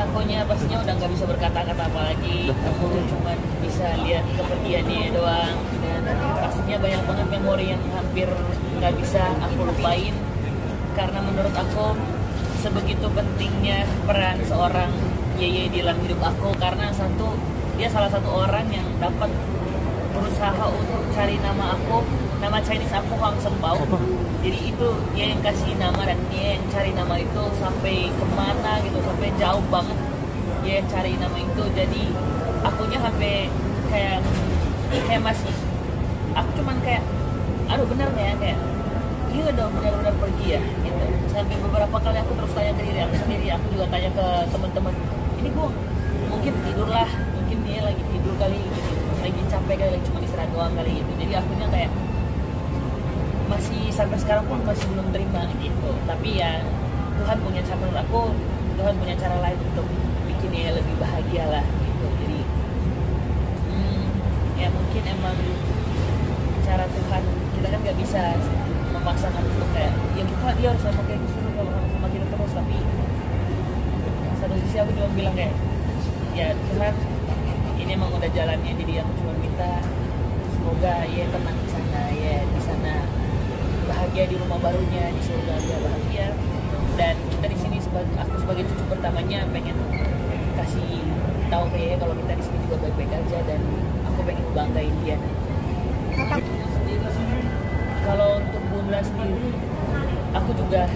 akunya pastinya udah nggak bisa berkata-kata apa lagi. Aku cuma bisa lihat kepergiannya doang, dan pastinya banyak banget memori yang hampir nggak bisa aku lupain, karena menurut aku sebegitu pentingnya peran seorang Yeye di dalam hidup aku, karena dia salah satu orang yang dapat berusaha untuk cari nama aku, nama Chinese aku Huang Sempao. Jadi itu dia yang kasih nama, dan dia yang cari nama itu sampai kemana gitu, sampai jauh banget dia yang cari nama itu. Jadi akunya sampai kayak masih, aku cuman kayak aduh benar nggak ya, kayak ini udah benar-benar pergi ya gitu. Sampai beberapa kali aku terus tanya ke diri aku sendiri, aku juga tanya ke teman-teman, ini gua mungkin tidur lah, mungkin dia lagi tidur kali gitu, lagi capek kali, lagi cuma istirahat doang kali gitu. Jadi akunya kayak masih sampai sekarang pun masih belum terima gitu. Tapi ya Tuhan punya cara, menurut aku Tuhan punya cara lain untuk bikin dia lebih bahagia lah gitu. Jadi ya mungkin emang cara Tuhan, kita kan nggak bisa memaksakan untuk kayak ya dia harus sama kayak gitu kalau sama kita terus. Tapi satu sisi aku cuma bilang kayak ya Tuhan, ini emang udah jalannya, jadi aku cuma minta semoga ya tenang di sana, ya di sana bahagia, di rumah barunya di surga dia bahagia, dan kita di sini aku sebagai cucu pertamanya pengen kasih tahu ke dia kalau kita di sini juga baik-baik aja, dan aku pengen banggain dia. Kalau untuk Bunda sendiri, aku juga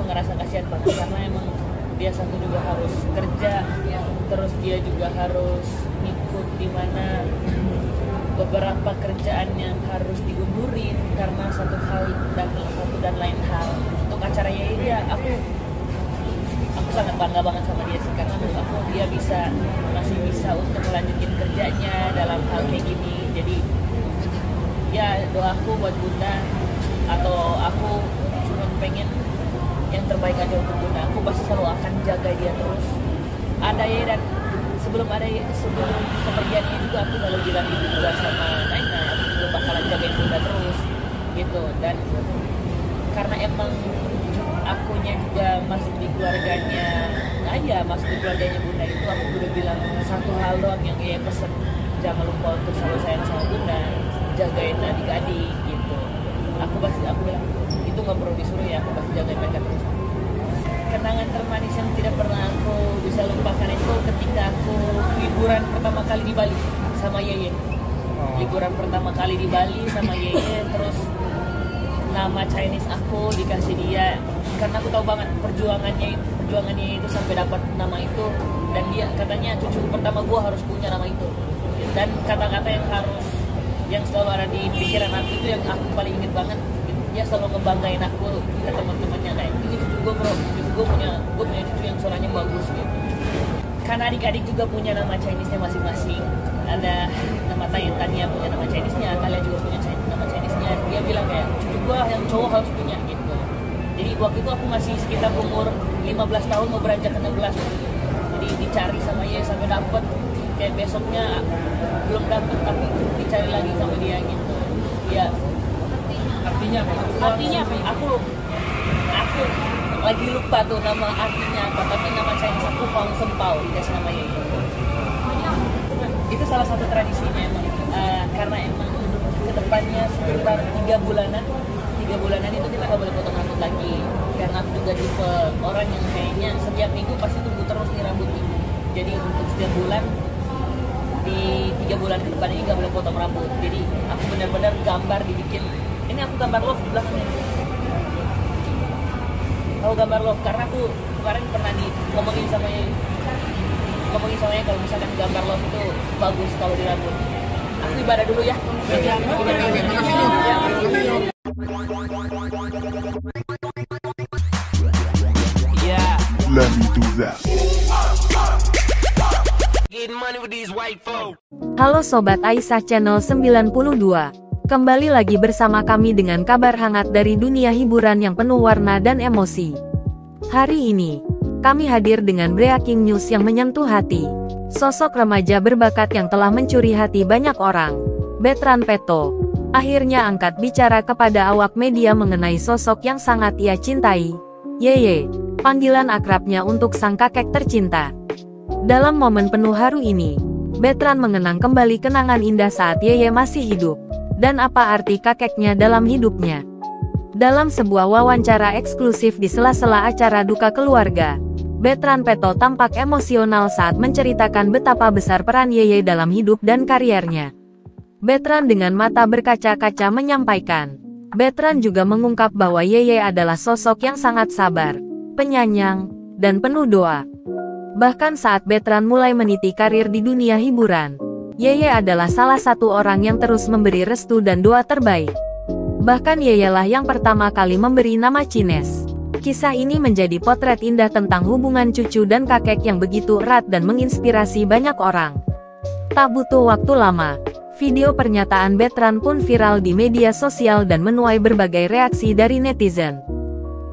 ngerasa kasihan banget, karena emang dia satu juga harus kerja, terus dia juga harus ikut di mana beberapa kerjaan yang harus diundurin karena satu dan lain hal. Untuk acaranya ini ya aku sangat bangga banget sama dia sih, karena menurut aku dia masih bisa untuk melanjutin kerjanya dalam hal kayak gini. Jadi ya doaku buat Bunda, atau aku cuma pengen yang terbaik aja untuk Bunda. Aku pasti selalu akan jaga dia terus. Ada ya, dan sebelum kepergiannya juga aku selalu bilang itu juga sama Naina, aku juga bakalan jagain Bunda terus gitu. Dan karena emang akunya juga masuk di keluarganya Bunda itu, aku udah bilang satu hal doang yang dia pesen, jangan lupa untuk selalu sayang sama Bunda, jagain adik-adik gitu. Aku bilang itu nggak perlu disuruh ya, aku pasti jagain mereka terus. Kenangan termanis yang tidak pernah aku bisa lupakan itu ketika aku liburan pertama kali di Bali sama Yeye. Liburan pertama kali di Bali sama Yeye, terus nama Chinese aku dikasih dia, karena aku tahu banget perjuangannya itu sampai dapat nama itu, dan dia katanya cucu pertama gue harus punya nama itu. Dan kata-kata yang selalu ada di pikiran aku itu yang aku paling inget banget. Dia selalu ngebanggain aku ke teman-temannya, kayak ini cucu gue bro, gue punya cucu yang suaranya bagus gitu. Karena adik-adik juga punya nama Chinese-nya masing-masing. Ada nama Tania punya nama Chinese-nya, kalian juga punya nama Chinese-nya. Dia bilang kayak cucu gue yang cowok harus punya gitu. Jadi waktu itu aku masih sekitar umur 15 tahun mau beranjak ke 16. Jadi dicari sama dia sampai dapet. Kayak besoknya belum dapet, tapi dicari lagi sama dia gitu. Ya. Artinya aku lagi lupa tuh nama artinya apa, tapi nama Chinese aku Huang Sempao dikasih nama Yeye. Itu salah satu tradisinya emang, karena emang kedepannya sekitar 3 bulanan itu kita nggak boleh potong rambut lagi, karena aku juga tipe orang yang kayaknya setiap minggu pasti tumbuh terus nih rambutnya. Jadi untuk setiap bulan di 3 bulan ke depan ini nggak boleh potong rambut. Jadi aku benar-benar gambar dibikin. Ini aku gambar love di belakangnya. Aku gambar love karena aku kemarin pernah ngomongin sama kalau misalkan gambar love itu bagus kalau di rambut. Aku ibadah dulu ya. Let me do that. Halo Sobat Aisyah Channel 92. Kembali lagi bersama kami dengan kabar hangat dari dunia hiburan yang penuh warna dan emosi. Hari ini, kami hadir dengan breaking news yang menyentuh hati. Sosok remaja berbakat yang telah mencuri hati banyak orang, Bertrand Peto, akhirnya angkat bicara kepada awak media mengenai sosok yang sangat ia cintai, Yeye. panggilan akrabnya untuk sang kakek tercinta. Dalam momen penuh haru ini, Bertrand mengenang kembali kenangan indah saat Yeye masih hidup, dan apa arti kakeknya dalam hidupnya. Dalam sebuah wawancara eksklusif di sela-sela acara duka keluarga, Bertrand Peto tampak emosional saat menceritakan betapa besar peran Yeye dalam hidup dan kariernya. Bertrand dengan mata berkaca-kaca menyampaikan, Bertrand juga mengungkap bahwa Yeye adalah sosok yang sangat sabar, penyayang, dan penuh doa. Bahkan saat Bertrand mulai meniti karir di dunia hiburan, Yeye adalah salah satu orang yang terus memberi restu dan doa terbaik. Bahkan Yeye lah yang pertama kali memberi nama Cines. Kisah ini menjadi potret indah tentang hubungan cucu dan kakek yang begitu erat dan menginspirasi banyak orang. Tak butuh waktu lama, video pernyataan Bertrand pun viral di media sosial dan menuai berbagai reaksi dari netizen.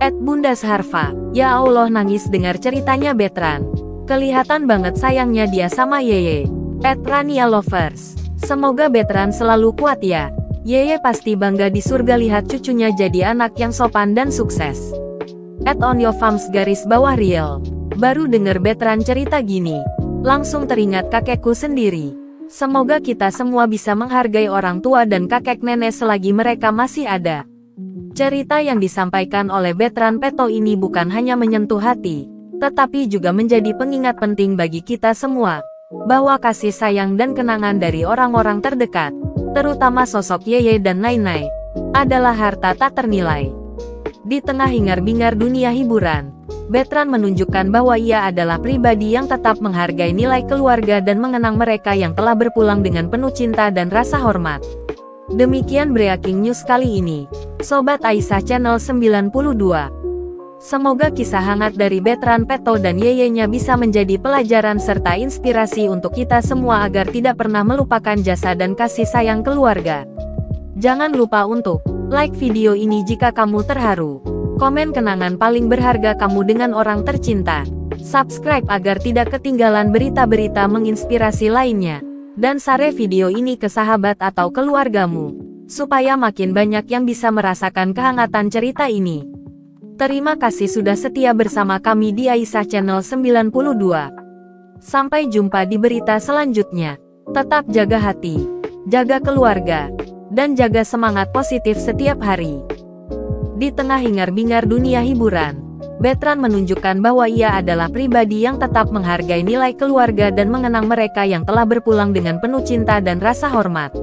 @bundasharfa, ya Allah nangis dengar ceritanya Bertrand. Kelihatan banget sayangnya dia sama Yeye. @Rania Lovers, semoga Bertrand selalu kuat ya. Yeye pasti bangga di surga lihat cucunya jadi anak yang sopan dan sukses. @onyofams_real, baru denger Bertrand cerita gini, langsung teringat kakekku sendiri. Semoga kita semua bisa menghargai orang tua dan kakek nenek selagi mereka masih ada. Cerita yang disampaikan oleh Bertrand Peto ini bukan hanya menyentuh hati, tetapi juga menjadi pengingat penting bagi kita semua, bahwa kasih sayang dan kenangan dari orang-orang terdekat, terutama sosok Yeye dan Nainai, adalah harta tak ternilai. Di tengah hingar-bingar dunia hiburan, Bertrand menunjukkan bahwa ia adalah pribadi yang tetap menghargai nilai keluarga dan mengenang mereka yang telah berpulang dengan penuh cinta dan rasa hormat. Demikian breaking news kali ini, Sobat Aisyah Channel 92. Semoga kisah hangat dari Bertrand Peto dan Yeyenya bisa menjadi pelajaran serta inspirasi untuk kita semua agar tidak pernah melupakan jasa dan kasih sayang keluarga. Jangan lupa untuk like video ini jika kamu terharu, komen kenangan paling berharga kamu dengan orang tercinta, subscribe agar tidak ketinggalan berita-berita menginspirasi lainnya, dan share video ini ke sahabat atau keluargamu, supaya makin banyak yang bisa merasakan kehangatan cerita ini. Terima kasih sudah setia bersama kami di Aisyah Channel 92. Sampai jumpa di berita selanjutnya. Tetap jaga hati, jaga keluarga, dan jaga semangat positif setiap hari. Di tengah hingar-bingar dunia hiburan, Bertrand menunjukkan bahwa ia adalah pribadi yang tetap menghargai nilai keluarga dan mengenang mereka yang telah berpulang dengan penuh cinta dan rasa hormat.